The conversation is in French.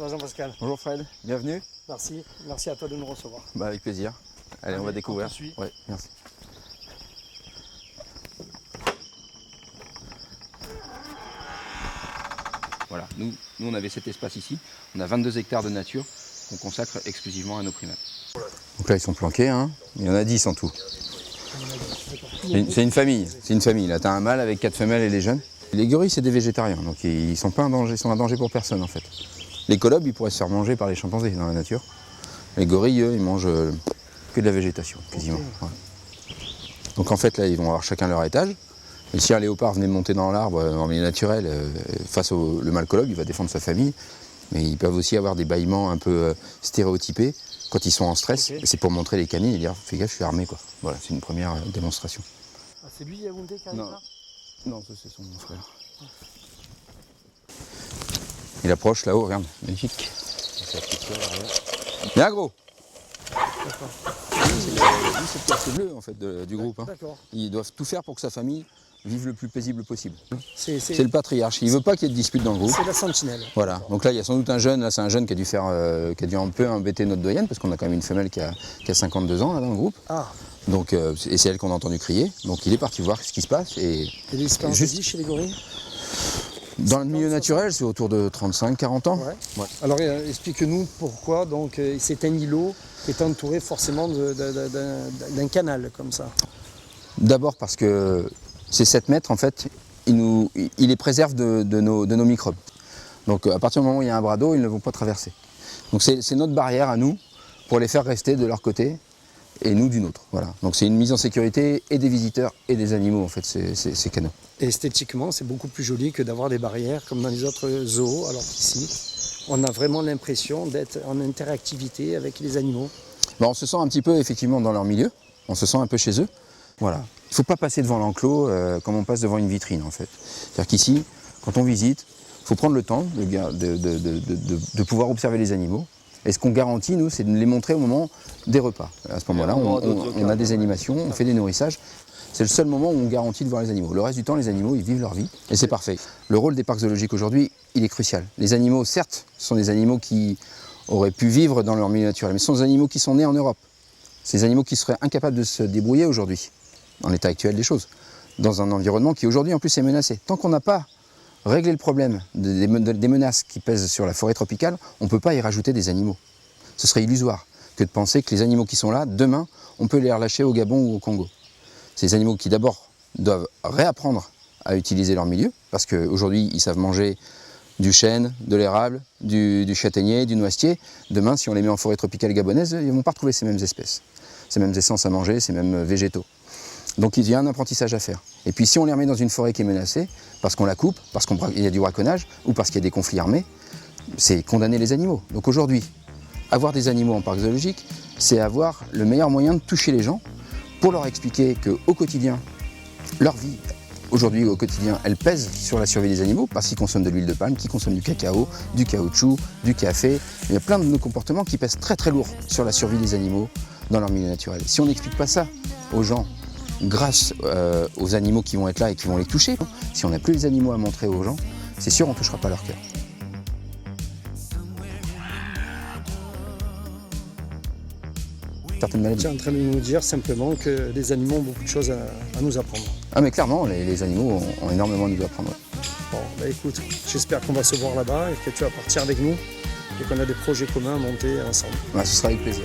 Ça va Jean-Pascal? Bonjour Fred, bienvenue. Merci à toi de nous recevoir. Bah, avec plaisir. Allez, on va découvrir. On te suit. Ouais, merci. Voilà, nous on avait cet espace ici. On a 22 hectares de nature qu'on consacre exclusivement à nos primates. Donc là ils sont planqués, hein. Il y en a 10 en tout. C'est une famille, Là t'as un mâle avec 4 femelles et les jeunes. Les gorilles c'est des végétariens, donc ils sont pas un danger, ils sont un danger pour personne en fait. Les colobes ils pourraient se faire manger par les chimpanzés dans la nature. Les gorilles eux ils mangent que de la végétation quasiment. Okay. Ouais. Donc en fait là ils vont avoir chacun leur étage. Et si un léopard venait monter dans l'arbre en milieu naturel face au mâle colobe, il va défendre sa famille. Mais ils peuvent aussi avoir des bâillements un peu stéréotypés quand ils sont en stress. Okay. C'est pour montrer les canines et dire fais gaffe, je suis armé quoi. Voilà, c'est une première démonstration. Ah, c'est lui Yaoundé qui arrive là ? Non, ça c'est son frère. Il approche là-haut, regarde, magnifique. Bien gros. C'est le quartier bleu en fait du groupe. Hein. Ils doivent tout faire pour que sa famille vive le plus paisible possible. C'est le patriarche, il ne veut pas qu'il y ait de dispute dans le groupe. C'est la sentinelle. Voilà, donc là il y a sans doute un jeune, là c'est un jeune qui a dû un peu embêter notre doyenne, parce qu'on a quand même une femelle qui a 52 ans là dans le groupe. Ah. Donc, et c'est elle qu'on a entendu crier, donc il est parti voir ce qui se passe. Et des espérances de vie chez les gorilles ? Dans le milieu naturel, c'est autour de 35-40 ans. Ouais. Ouais. Alors explique-nous pourquoi donc c'est un îlot qui est entouré forcément d'un canal comme ça. D'abord parce que ces 7 mètres, en fait, il les préserve de nos microbes. Donc à partir du moment où il y a un bras d'eau, ils ne vont pas traverser. Donc c'est notre barrière à nous pour les faire rester de leur côté et nous du nôtre. Voilà. Donc c'est une mise en sécurité et des visiteurs et des animaux en fait, ces canaux. Et esthétiquement, c'est beaucoup plus joli que d'avoir des barrières comme dans les autres zoos, alors qu'ici, on a vraiment l'impression d'être en interactivité avec les animaux. Ben, on se sent un petit peu effectivement dans leur milieu, on se sent un peu chez eux. Voilà. Il ne faut pas passer devant l'enclos comme on passe devant une vitrine en fait. C'est-à-dire qu'ici, quand on visite, il faut prendre le temps de pouvoir observer les animaux. Et ce qu'on garantit, nous, c'est de les montrer au moment des repas. À ce moment-là, on a des animations, on fait des nourrissages. C'est le seul moment où on garantit de voir les animaux. Le reste du temps, les animaux, ils vivent leur vie et c'est parfait. Le rôle des parcs zoologiques aujourd'hui, il est crucial. Les animaux, certes, sont des animaux qui auraient pu vivre dans leur milieu naturel, mais ce sont des animaux qui sont nés en Europe. Ces animaux qui seraient incapables de se débrouiller aujourd'hui, dans l'état actuel des choses, dans un environnement qui aujourd'hui en plus est menacé. Tant qu'on n'a pas réglé le problème des menaces qui pèsent sur la forêt tropicale, on ne peut pas y rajouter des animaux. Ce serait illusoire que de penser que les animaux qui sont là, demain, on peut les relâcher au Gabon ou au Congo. Ces animaux qui d'abord doivent réapprendre à utiliser leur milieu, parce qu'aujourd'hui ils savent manger du chêne, de l'érable, du châtaignier, du noisetier. Demain, si on les met en forêt tropicale gabonaise, ils ne vont pas retrouver ces mêmes espèces, ces mêmes essences à manger, ces mêmes végétaux. Donc il y a un apprentissage à faire. Et puis si on les remet dans une forêt qui est menacée, parce qu'on la coupe, parce qu'il y a du braconnage, ou parce qu'il y a des conflits armés, c'est condamner les animaux. Donc aujourd'hui, avoir des animaux en parc zoologique, c'est avoir le meilleur moyen de toucher les gens, pour leur expliquer qu'au quotidien, leur vie, aujourd'hui au quotidien, elle pèse sur la survie des animaux, parce qu'ils consomment de l'huile de palme, qu'ils consomment du cacao, du caoutchouc, du café. Il y a plein de nos comportements qui pèsent très très lourd sur la survie des animaux dans leur milieu naturel. Si on n'explique pas ça aux gens, grâce aux animaux qui vont être là et qui vont les toucher, si on n'a plus les animaux à montrer aux gens, c'est sûr on ne touchera pas leur cœur. Tu es en train de nous dire simplement que les animaux ont beaucoup de choses à nous apprendre. Ah mais clairement, les animaux ont énormément à nous apprendre. Bon, bah écoute, j'espère qu'on va se voir là-bas et que tu vas partir avec nous et qu'on a des projets communs à monter ensemble. Ouais, ce sera avec plaisir.